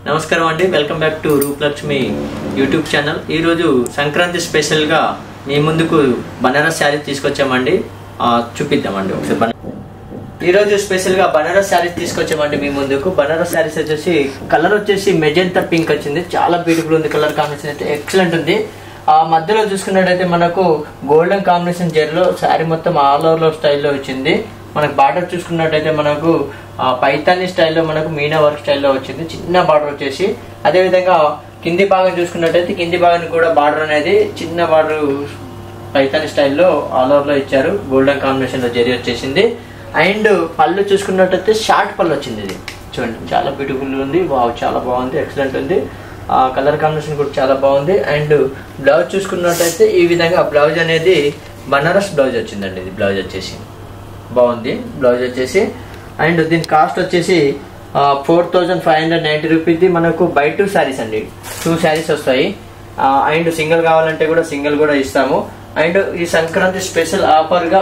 నమస్కారం అండి, welcome back to Rupalakshmi YouTube channel. ఈరోజు సంక్రాంతి స్పెషల్గా మీ ముందుకు బనారస్ శారీ తీసుకొచ్చామండి. చూపిద్దామండి ఒకసారి. ఈరోజు స్పెషల్గా బనారస్ శారీస్ తీసుకొచ్చామండి మీ ముందుకు. బనారస్ శారీస్ వచ్చేసి కలర్ వచ్చేసి మెజెంటా పింక్ వచ్చింది. చాలా బ్యూటిఫుల్ ఉంది. కలర్ కాంబినేషన్ అయితే ఎక్సలెంట్ ఉంది. మధ్యలో చూసుకున్నట్టయితే మనకు గోల్డెన్ కాంబినేషన్ జెర్లో శారీ మొత్తం ఆల్ ఓవర్ స్టైల్లో వచ్చింది. మనకు బార్డర్ చూసుకున్నట్టయితే మనకు పైతాని స్టైల్లో మనకు మీనా వర్క్ స్టైల్లో వచ్చింది. చిన్న బార్డర్ వచ్చేసి అదేవిధంగా కింది భాగం చూసుకున్నట్టయితే కింది భాగానికి కూడా బార్డర్ అనేది చిన్న బార్డర్ పైతాని స్టైల్లో ఆల్ ఓవర్లో ఇచ్చారు. గోల్డెన్ కాంబినేషన్లో జెరీ వచ్చేసింది. అండ్ పళ్ళు చూసుకున్నట్టయితే షార్ట్ పళ్ళు వచ్చింది. ఇది చూడండి, చాలా బ్యూటిఫుల్ ఉంది. వావ్, చాలా బాగుంది, ఎక్సలెంట్ ఉంది. కలర్ కాంబినేషన్ కూడా చాలా బాగుంది. అండ్ బ్లౌజ్ చూసుకున్నట్టయితే ఈ విధంగా బ్లౌజ్ అనేది బనారస్ బ్లౌజ్ వచ్చిందండి. ఇది బ్లౌజ్ వచ్చేసి బాగుంది బ్లౌజ్ వచ్చేసి. అండ్ దీని కాస్ట్ వచ్చేసి 4590 రూపీస్ది. మనకు బై 2 శారీస్ అండి. 2 శారీస్ వస్తాయి. అండ్ సింగిల్ కావాలంటే కూడా సింగిల్ కూడా ఇస్తాము. అండ్ ఈ సంక్రాంతి స్పెషల్ ఆఫర్గా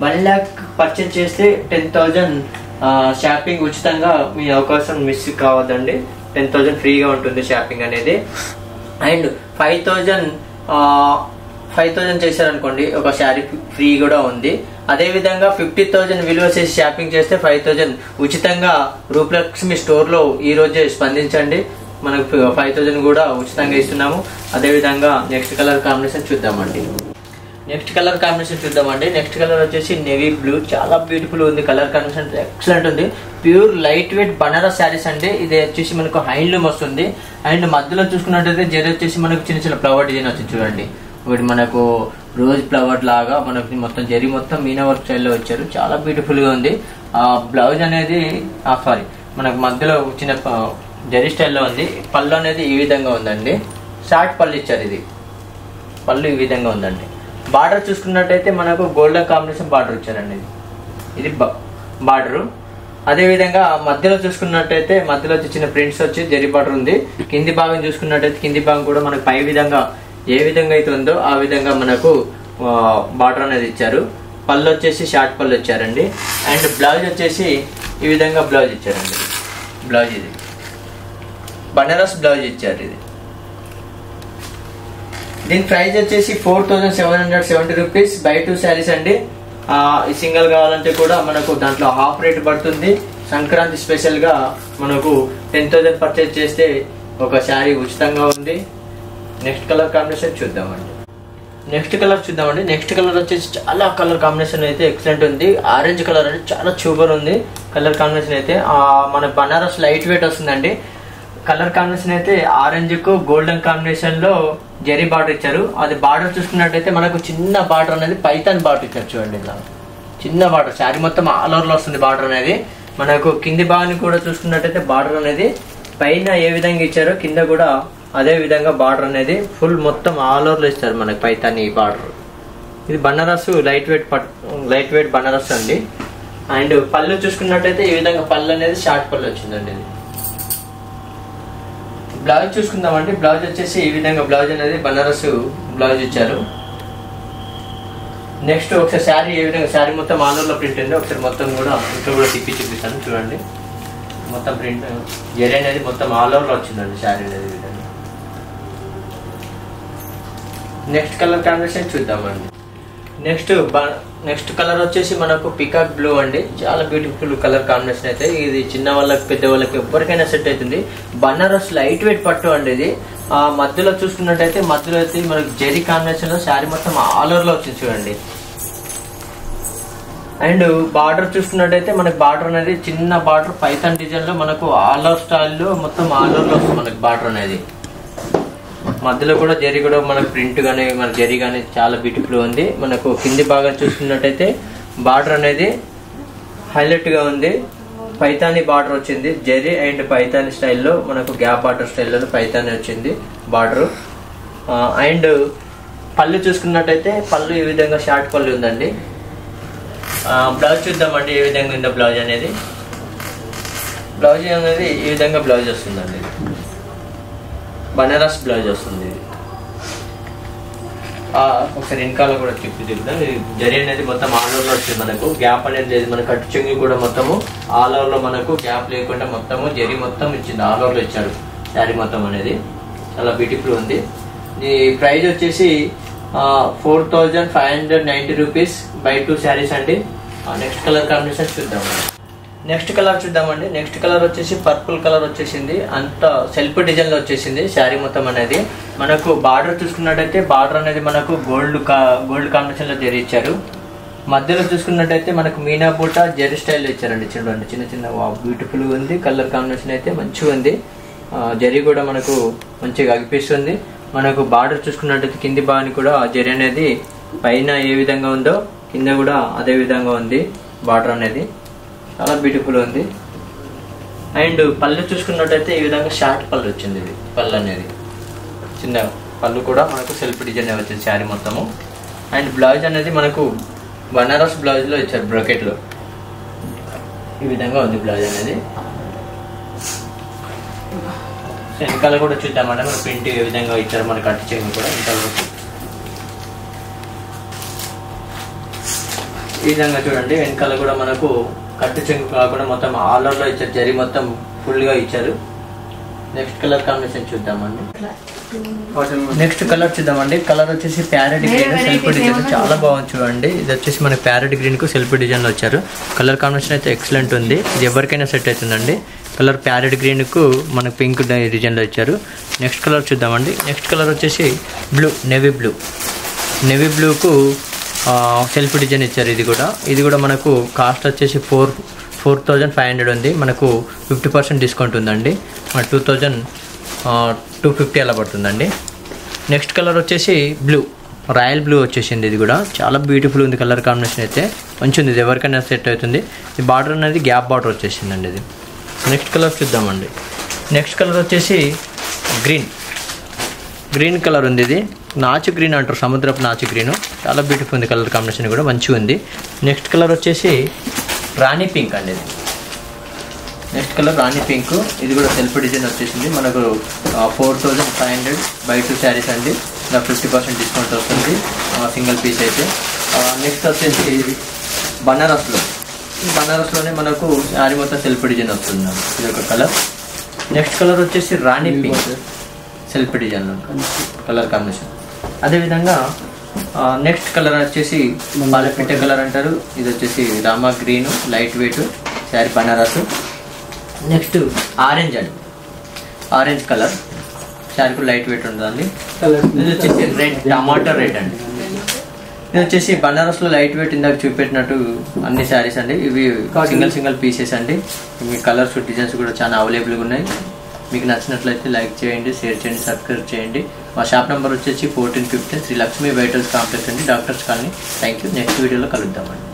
1 lakh పర్చేజ్ చేస్తే 10,000 షాపింగ్ ఉచితంగా. మీ అవకాశం మిస్ కావద్దండి. 10,000 ఫ్రీగా ఉంటుంది షాపింగ్ అనేది. అండ్ 5,000 చేశారనుకోండి ఒక శారీ ఫ్రీ కూడా ఉంది. అదేవిధంగా 50,000 విలువ చేసి షాపింగ్ చేస్తే 5,000 ఉచితంగా రూపలక్ష్మి స్టోర్లో ఈ రోజే స్పందించండి. మనకు 5,000 కూడా ఉచితంగా ఇస్తున్నాము. అదేవిధంగా నెక్స్ట్ కలర్ కాంబినేషన్ చూద్దామండి. నెక్స్ట్ కలర్ వచ్చేసి నేవీ బ్లూ. చాలా బ్యూటిఫుల్ ఉంది. కలర్ కాంబినేషన్ ఎక్సలెంట్ ఉంది. Pure light weight Banaras saris అండి. ఇది వచ్చేసి మనకు హ్యాండ్లూమ్ వస్తుంది. అండ్ మధ్యలో చూసుకున్నట్టయితే జెరీ వచ్చేసి మనకు చిన్న చిన్న ఫ్లవర్ డిజైన్ వచ్చింది. చూడండి, ఒకటి మనకు రోజ్ ఫ్లవర్ లాగా మనకి మొత్తం జెరీ మొత్తం మీనా వర్క్ స్టైల్లో వచ్చారు. చాలా బ్యూటిఫుల్ గా ఉంది. బ్లౌజ్ అనేది మనకు మధ్యలో చిన్న జెరీ స్టైల్లో ఉంది. పళ్ళు అనేది ఈ విధంగా ఉందండి. షార్ట్ పళ్ళు ఇచ్చారు. ఇది పళ్ళు ఈ విధంగా ఉందండి. బార్డర్ చూసుకున్నట్టయితే మనకు గోల్డెన్ కాంబినేషన్ బార్డర్ ఇచ్చారండి. ఇది బార్డర్. అదేవిధంగా మధ్యలో చూసుకున్నట్టయితే మధ్యలో చిన్న ప్రింట్స్ వచ్చి జెరీ బార్డర్ ఉంది. కింది భాగం చూసుకున్నట్టయితే కింది భాగం కూడా మనకు పై విధంగా ఏ విధంగా అయితే ఉందో ఆ విధంగా మనకు బార్డర్ అనేది ఇచ్చారు. పళ్ళు వచ్చేసి షార్ట్ పళ్ళు ఇచ్చారండి. అండ్ బ్లౌజ్ వచ్చేసి ఈ విధంగా బ్లౌజ్ ఇచ్చారండి. బ్లౌజ్ ఇది బనారస్ బ్లౌజ్ ఇచ్చారు. ఇది దీని ప్రైస్ వచ్చేసి 4,770 రూపీస్. బై 2 శారీస్ అండి. ఈ సింగిల్ కావాలంటే కూడా మనకు దాంట్లో హాఫ్ రేట్ పడుతుంది. సంక్రాంతి స్పెషల్ గా మనకు 10,000 పర్చేజ్ చేస్తే ఒక శారీ ఉచితంగా ఉంది. నెక్స్ట్ కలర్ కాంబినేషన్ చూద్దామండి. నెక్స్ట్ కలర్ వచ్చేసి చాలా కలర్ కాంబినేషన్ అయితే ఎక్సలెంట్ ఉంది. ఆరెంజ్ కలర్ అనేది చాలా సూపర్ ఉంది. కలర్ కాంబినేషన్ అయితే మన బనారస్ లైట్ వెయిట్ వస్తుందండి. కలర్ కాంబినేషన్ అయితే ఆరెంజ్ కు గోల్డెన్ కాంబినేషన్ లో జెరీ బార్డర్ ఇచ్చారు. అది బార్డర్ చూసుకున్నట్టయితే మనకు చిన్న బార్డర్ అనేది పైతాన్ బార్డర్ ఇచ్చారు. చూడండి, ఇలా చిన్న బార్డర్. శారీ మొత్తం ఆల్ ఓవర్ లో వస్తుంది బార్డర్ అనేది. మనకు కింది భాగాన్ని కూడా చూసుకున్నట్టయితే బార్డర్ అనేది పైన ఏ విధంగా ఇచ్చారో కింద కూడా అదే విధంగా బార్డర్ అనేది ఫుల్ మొత్తం ఆల్ ఓవర్ లో ఇస్తారు మనకి పైతాని బార్డర్. ఇది బనారస్ లైట్ వెయిట్ బనారస్ అండి. అండ్ పళ్ళు చూసుకున్నట్టయితే ఈ విధంగా పళ్ళు అనేది షార్ట్ పళ్ళు వచ్చిందండి. ఇది బ్లౌజ్ చూసుకుందామండి. బ్లౌజ్ వచ్చేసి ఈ విధంగా బ్లౌజ్ అనేది బనారస్ బ్లౌజ్ ఇచ్చారు. నెక్స్ట్ ఒకసారి శారీ ఏ విధంగా శారీ మొత్తం ఆల్ ఓవర్ లో ప్రింట్ ఉంది. ఒకసారి మొత్తం కూడా ఇక్కడ కూడా తిప్పి చూపిస్తాను. చూడండి, మొత్తం ప్రింట్ జెరీ అనేది మొత్తం ఆల్ ఓవర్ లో వచ్చిందండి శారీ అనేది. నెక్స్ట్ కలర్ కాంబినేషన్ చూద్దామండి. నెక్స్ట్ కలర్ వచ్చేసి మనకు పికాక్ బ్లూ అండి. చాలా బ్యూటిఫుల్ కలర్ కాంబినేషన్ అయితే. ఇది చిన్న వాళ్ళకి పెద్ద వాళ్ళకి ఎవరికైనా సెట్ అవుతుంది. బనారస్ లైట్ వెయిట్ పట్టు అండి. ఇది మధ్యలో చూసుకున్నట్టయితే మధ్యలో అయితే మనకు జెరీ కాంబినేషన్ లో శారీ మొత్తం ఆల్ ఓవర్ లో వచ్చింది. చూడండి. అండ్ బార్డర్ చూసుకున్నట్టయితే మనకి బార్డర్ అనేది చిన్న బార్డర్ పైథాన్ డిజైన్ లో మనకు ఆల్ ఓవర్ స్టైల్లో మొత్తం ఆల్ ఓవర్ లో వస్తుంది మనకి బార్డర్ అనేది. మధ్యలో కూడా జెరీ కూడా మనకు ప్రింట్ గానీ మన జెరీ గానీ చాలా బ్యూటిఫుల్ ఉంది. మనకు కింది భాగం చూసుకున్నట్టయితే బార్డర్ అనేది హైలైట్ గా ఉంది. పైతాని బార్డర్ వచ్చింది. జెరీ అండ్ పైతాని స్టైల్లో మనకు గ్యాప్ బార్డర్ స్టైల్లో పైతాని వచ్చింది బార్డర్. అండ్ పళ్ళు చూసుకున్నట్టయితే పళ్ళు ఈ విధంగా షార్ట్ పళ్ళు ఉందండి. బ్లౌజ్ చూద్దామండి ఏ విధంగా ఉందో. బ్లౌజ్ అనేది ఈ విధంగా బ్లౌజ్ వస్తుందండి. బనారస్ బ్లౌజ్ వస్తుంది. ఒకసారి వెనకాల కూడా తిప్పుతాం. జరీ అనేది మొత్తం ఆల్ ఓవర్ లో వచ్చింది, మనకు గ్యాప్ అనేది లేదు. మన కట్టు చెంగు కూడా మొత్తము ఆల్ ఓవర్ లో మనకు గ్యాప్ లేకుండా మొత్తము జరీ మొత్తం ఇచ్చింది, ఆల్ ఓవర్ లో ఇచ్చాడు శారీ మొత్తం అనేది. చాలా బ్యూటిఫుల్ ఉంది. ఈ ప్రైస్ వచ్చేసి 4590 రూపీస్ బై 2 శారీస్ అండి. నెక్స్ట్ కలర్ కాంబినేషన్ చూద్దాం. నెక్స్ట్ కలర్ చూద్దామండి. నెక్స్ట్ కలర్ వచ్చేసి పర్పుల్ కలర్ వచ్చేసింది, అంత సెల్ఫ్ డిజైన్ లో వచ్చేసింది శారీ మొత్తం అనేది. మనకు బార్డర్ చూసుకున్నట్టయితే బార్డర్ అనేది మనకు గోల్డ్ కాంబినేషన్ లో జరీ ఇచ్చారు. మధ్యలో చూసుకున్నట్టయితే మనకు మీనా బూట జరీ స్టైల్ ఇచ్చారండి. చూడండి చిన్న చిన్న బ్యూటిఫుల్ ఉంది. కలర్ కాంబినేషన్ అయితే మంచిగా ఉంది. జరీ కూడా మనకు మంచిగా అగిపిస్తుంది. మనకు బార్డర్ చూసుకున్నట్టయితే కింది భాగాన్ని కూడా జరీ అనేది పైన ఏ విధంగా ఉందో కింద కూడా అదే విధంగా ఉంది. బార్డర్ అనేది చాలా బ్యూటిఫుల్ ఉంది. అండ్ పళ్ళు చూసుకున్నట్టయితే ఈ విధంగా షార్ట్ పళ్ళు వచ్చింది. ఇది పళ్ళు అనేది చిన్న పళ్ళు కూడా మనకు సెల్ఫ్ డిజైన్ వచ్చింది శారీ మొత్తము. అండ్ బ్లౌజ్ అనేది మనకు బనారస్ బ్లౌజ్ లో ఇచ్చారు, బ్రాకెట్ లో ఈ విధంగా ఉంది బ్లౌజ్ అనేది. వెనకాల కూడా చూద్దామంటే మన ప్రింట్ ఏ విధంగా ఇచ్చారు, మన కట్టు చెంగు కూడా వెనకాల ఈ విధంగా చూడండి. వెనకాల కూడా మనకు కట్టు చెంగు కాకుండా మొత్తం ఆల్ ఓవర్ లో ఇచ్చారు, జరీ మొత్తం ఫుల్ గా ఇచ్చారు. నెక్స్ట్ కలర్ కాంబినేషన్ చూద్దామండి. నెక్స్ట్ కలర్ చూద్దామండి. కలర్ వచ్చేసి ప్యారెట్ గ్రీన్ సెల్ఫ్ డిజైన్, చాలా బాగుంది చూడండి. ఇది వచ్చేసి మన ప్యారెట్ గ్రీన్ కు సెల్ఫ్ డిజైన్ లో వచ్చారు. కలర్ కాంబినేషన్ అయితే ఎక్సలెంట్ ఉంది. ఇది ఎవరికైనా సెట్ అవుతుందండి. కలర్ ప్యారెట్ గ్రీన్ కు మనకు పింక్ డిజైన్ లో ఇచ్చారు. నెక్స్ట్ కలర్ చూద్దామండి. నెక్స్ట్ కలర్ వచ్చేసి బ్లూ, నేవీ బ్లూకు సెల్ఫ్ డిజైన్ ఇచ్చారు. ఇది కూడా మనకు కాస్ట్ వచ్చేసి 4500 ఉంది. మనకు 50% డిస్కౌంట్ ఉందండి. మన 2250 అలా పడుతుందండి. నెక్స్ట్ కలర్ వచ్చేసి బ్లూ, రాయల్ బ్లూ వచ్చేసింది. ఇది కూడా చాలా బ్యూటిఫుల్ ఉంది. కలర్ కాంబినేషన్ అయితే మంచిగా ఉంది. ఇది ఎవరికైనా సెట్ అవుతుంది. ఈ బార్డర్ అనేది గ్యాప్ బార్డర్ వచ్చేసిందండి. ఇది నెక్స్ట్ కలర్ చూద్దామండి. నెక్స్ట్ కలర్ వచ్చేసి గ్రీన్ కలర్ ఉంది. ఇది నాచు గ్రీన్ అంటారు, సముద్రపు నాచు గ్రీన్. చాలా బ్యూటిఫుల్ ఉంది. కలర్ కాంబినేషన్ కూడా మంచిగా ఉంది. నెక్స్ట్ కలర్ వచ్చేసి రాణి పింక్ అండి. ఇది నెక్స్ట్ కలర్ రాణి పింక్. ఇది కూడా సెల్ఫ్ డిజైన్ వచ్చేసింది. మనకు 4500 బై 2 శారీస్ అండి. ఇలా 50% డిస్కౌంట్ వస్తుంది సింగిల్ పీస్ అయితే. నెక్స్ట్ వచ్చేసి బనారస్లోనే మనకు శారీ మొత్తం సెల్ఫ్ డిజైన్ వస్తుంది. ఇది ఒక కలర్. నెక్స్ట్ కలర్ వచ్చేసి రాణి pink self design colour combination. అదేవిధంగా నెక్స్ట్ కలర్ వచ్చేసి పాలపిట్ట కలర్ అంటారు. ఇది వచ్చేసి రామా green light weight sari Banaras. Next orange colour sari కూడా లైట్ వెయిట్ ఉంటుందండి. ఇది వచ్చేసి రెడ్, టమాటో రెడ్ అండి. ఇది వచ్చేసి బనారస్ లో లైట్ వెయిట్ ఇందాక చూపెట్టినట్టు అన్ని శారీస్ అండి. ఇవి సింగిల్ పీసెస్ అండి. మీ కలర్స్ డిజైన్స్ కూడా చాలా అవైలబుల్గా ఉన్నాయి. మీకు నచ్చినట్లయితే లైక్ చేయండి, షేర్ చేయండి, సబ్స్క్రైబ్ చేయండి. మా షాప్ నెంబర్ వచ్చేసి 1415 శ్రీ లక్ష్మీ వెయిటర్స్ కాంప్లెక్స్ అండి, doctors colony. Thank you. Next వీడియోలో కలుద్దామండి.